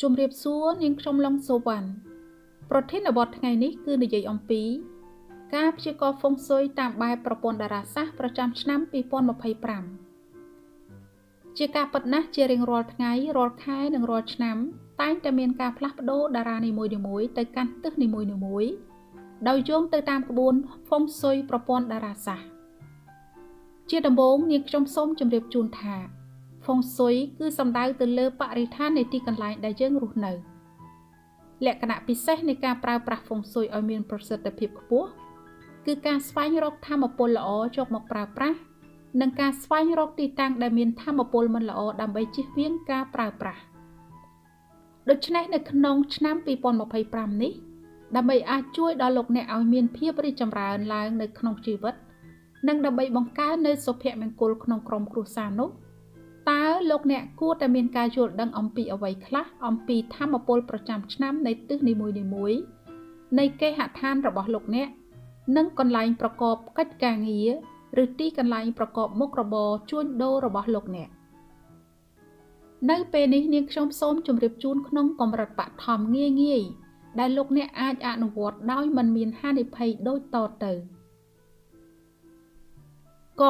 ជំរាបសួរនាងខ្ញុំឡុងសូវ៉ាន់ប្រធានបទថ្ងៃនេះគឺនិយាយអំពីការព្យាករណ៍ហ្វុងស៊ុយតាមបែបប្រព័ន្ធតារាសាស្ត្រប្រចាំឆ្នាំ2025ជាការពិតណាស់ជារៀងរាល់ថ្ងៃរាល់ខែនិងរាល់ឆ្នាំតែងតែមានការផ្លាស់ប្ដូរតារានីមួយៗទៅកាន់ទិសនីមួយៗដោយយោងទៅតាមក្បួនហ្វុងស៊ុយប្រព័ន្ធតារាសាស្ត្រជាដំបូងនាងខ្ញុំសូមជម្រាបជូនថាហ្វុងស៊ុយគឺសំដៅទៅលើបរិស្ថាននៃទីកន្លែងដែលយើងរស់នៅលក្ខណៈពិសេសនៃការប្រើប្រាស់ហ្វុងស៊ុយឲ្យមានប្រសិទ្ធភាពខ្ពស់គឺការស្វែងរកថាមពលល្អយកមកប្រើប្រាស់និងការស្វែងរកទីតាំងដែលមានថាមពលមិនល្អដើម្បីជៀសវាងការប្រើប្រាស់ដូច្នេះនៅក្នុងឆ្នាំ2025នេះដើម្បីអាចជួយដល់លោកអ្នកឲ្យមានភាពរីកចម្រើនឡើងនៅក្នុងជីវិតនិងដើម្បីបង្កើននូវសុភមង្គលក្នុងក្រុមគ្រួសារនោះតើលោកអ្នកគួរតែមានការយល់ដឹងអំពីអ្វីខ្លះអំពីថាមពលប្រចាំឆ្នាំនៃទិសនីមួយៗនៃគេហដ្ឋានរបស់លោកអ្នកនិងកន្លែងប្រកបកិច្ចការងារឬទីកន្លែងប្រកបមុខរបរជួញដូររបស់លោកអ្នកនៅពេលនេះនាងខ្ញុំសូមជម្រាបជូនក្នុងកម្រិតបឋមងាយដែលលោកអ្នកអាចអនុវត្តដោយមិនមានហានិភ័យដូចតទៅក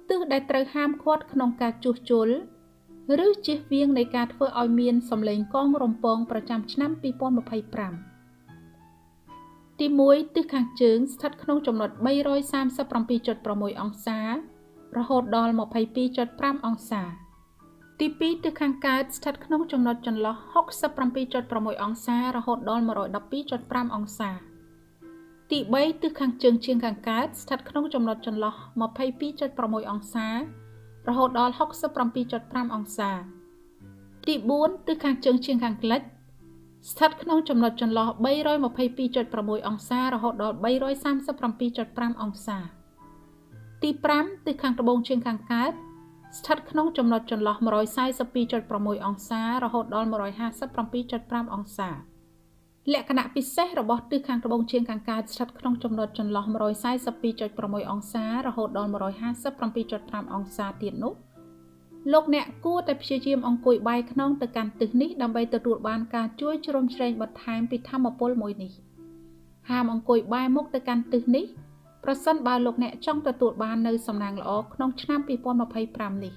ទិសដែលត្រូវហាមឃាត់ក្នុងការជួសជុលឬជៀសវាងនៃការធ្វើឲ្យមានសម្លេងកងរំពងប្រចាំឆ្នាំ2025ទី1ទិសខាងជើងស្ថិតក្នុងចំណុច 337.6 អង្សារហូតដល់ 22.5 អង្សាទី2ទិសខាងកើតស្ថិតក្នុងចំណុចចន្លោះ 67.6 អង្សារហូតដល់ 112.5 អង្សាទី3ទិសខាងជើងជាងខាងកើតស្ថិតក្នុងចំណុចចន្លោះ 22.6 អង្សារហូតដល់ 67.5 អង្សាទី4ទិសខាងជើងជាងខាងលិចស្ថិតក្នុងចំណុចចន្លោះ 322.6 អង្សារហូតដល់ 337.5 អង្សាទី5ទិសខាងត្បូងជាងខាងកើតស្ថិតក្នុងចំណុចចន្លោះ 142.6 អង្សារហូតដល់ 157.5 អង្សាលក្ខណៈពិសេសរបស់ទិសខាងត្បូងជាងខាងកើតស្ថិតក្នុងចំណុចចន្លោះ 142.6 អង្សារហូតដល់ 157.5 អង្សាទៀតនោះលោកអ្នកគួរតែព្យាយាមអង្គុយបែរខ្នងទៅកាន់ទិសនេះដើម្បីទទួលបានការជួយជ្រោមជ្រែងបន្ថែមពីថាមពលមួយនេះហាមអង្គុយបែរមុខទៅកាន់ទិសនេះប្រសិនបើលោកអ្នកចង់ទទួលបាននូវសំណាងល្អក្នុងឆ្នាំ2025នេះ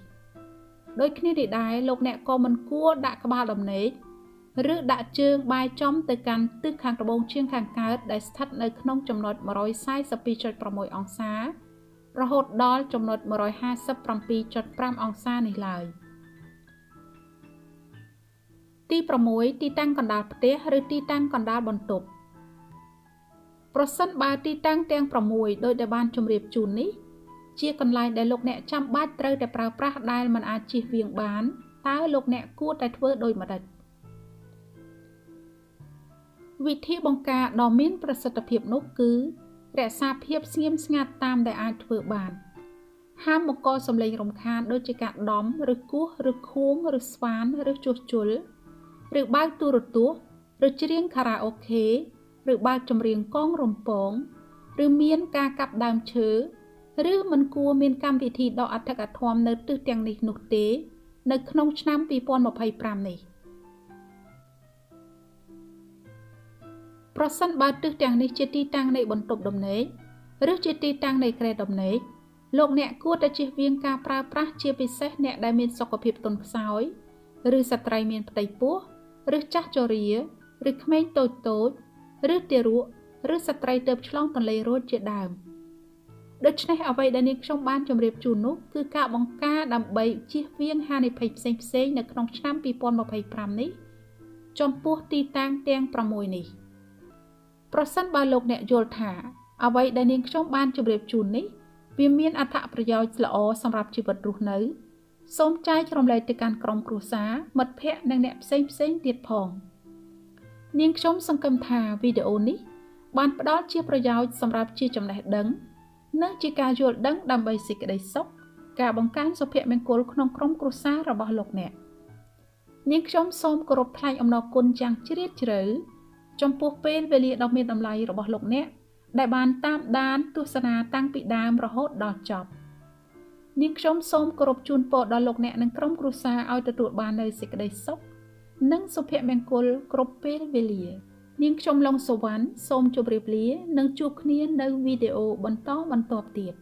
ដូចគ្នានេះដែរលោកអ្នកក៏មិនគួរដាក់ក្បាលដំណេកឬដាក់ជើងបែរចំទៅកាន់ទិសខាងត្បូងជាងខាងកើតដែលស្ថិតនៅក្នុងចំណុច 142.6 អង្សារហូតដល់ចំណុច 157.5 អង្សានេះឡើយទី6ទីតាំងកណ្ដាលផ្ទះឬទីតាំងកណ្ដាលបន្ទប់ប្រសិនបើទីតាំងទាំង6ដោយដែលបានជម្រាបជូននេះជាកន្លែងដែលលោកអ្នកចាំបាច់ត្រូវតែប្រើប្រាស់ដែលមិនអាចជៀសវាងបានតើលោកអ្នកគួរតែធ្វើដូចម្តេចវិធីបង្ការដ៏មានប្រសិទ្ធភាពនោះគឺរក្សាភាពស្ងៀមស្ងាត់តាមដែលអាចធ្វើបានហាមបង្កសំឡេងរំខានដូចជាការដំឬគោះឬខួងឬស្វានឬជួសជុលឬបើកទូរទស្សន៍ឬច្រៀងខារ៉ាអូខេឬបើកចម្រៀងកងរំពងឬមានការកាប់ដើមឈើឬមិនគួរមានកម្មវិធីដ៏អធិកអធមនៅទិសទាំងនេះនោះទេនៅក្នុងឆ្នាំ2025នេះប្រសិនបើទិសទាំងនេះជាទីតាំងនៃបន្ទប់ដំណេកឬជាទីតាំងនៃគ្រែដំណេកលោកអ្នកគួរតែជៀសវាងការប្រើប្រាស់ជាពិសេសអ្នកដែលមានសុខភាពទន់ខ្សោយឬស្ត្រីមានផ្ទៃពោះឬចាស់ជរាឬក្មេងតូចឬទារកឬស្ត្រីទើបឆ្លងទន្លេរួចជាដើមដូច្នេះអ្វីដែលនាងខ្ញុំបានជម្រាបជូននោះគឺការបង្ការដើម្បីជៀសវាងហានិភ័យផ្សេងនៅក្នុងឆ្នាំ2025នេះចំពោះទីតាំងទាំង6នេះប្រសិនបើលោកអ្នកយល់ថាអ្វីដែលនាងខ្ញុំបានជម្រាបជូននេះវាមានអត្ថប្រយោជន៍ល្អសម្រាប់ជីវិតរស់នៅសូមចែករំលែកទៅកាន់ក្រុមគ្រួសារមិត្តភ័ក្តិនិងអ្នកផ្សេងទៀតផងនាងខ្ញុំសង្ឃឹមថាវីដេអូនេះបានផ្ដល់ជាប្រយោជន៍សម្រាប់ជាចំណេះដឹងនិងជាការយល់ដឹងដើម្បីសេចក្តីសុខការបង្កើនសុភមង្គលក្នុងក្រុមគ្រួសាររបស់លោកអ្នកនាងខ្ញុំសូមគោរពថ្លែងអំណរគុណយ៉ាងជ្រាលជ្រៅចំពោះពេលវេលាដ៏មានតម្លៃរបស់លោកអ្នកដែលបានតាមដានទស្សនាតាំងពីដើមរហូតដល់ចប់នាងខ្ញុំសូមគោរពជូនពរដល់លោកអ្នកនិងក្រុមគ្រួសារឲ្យទទួលបាននូវសេចក្តីសុខ និងសុភមង្គលគ្រប់ពេលវេលានាងខ្ញុំឡុងសវណ្ណសូមជម្រាបលានិងជួបគ្នានៅវីដេអូបន្តបន្ទាប់ទៀត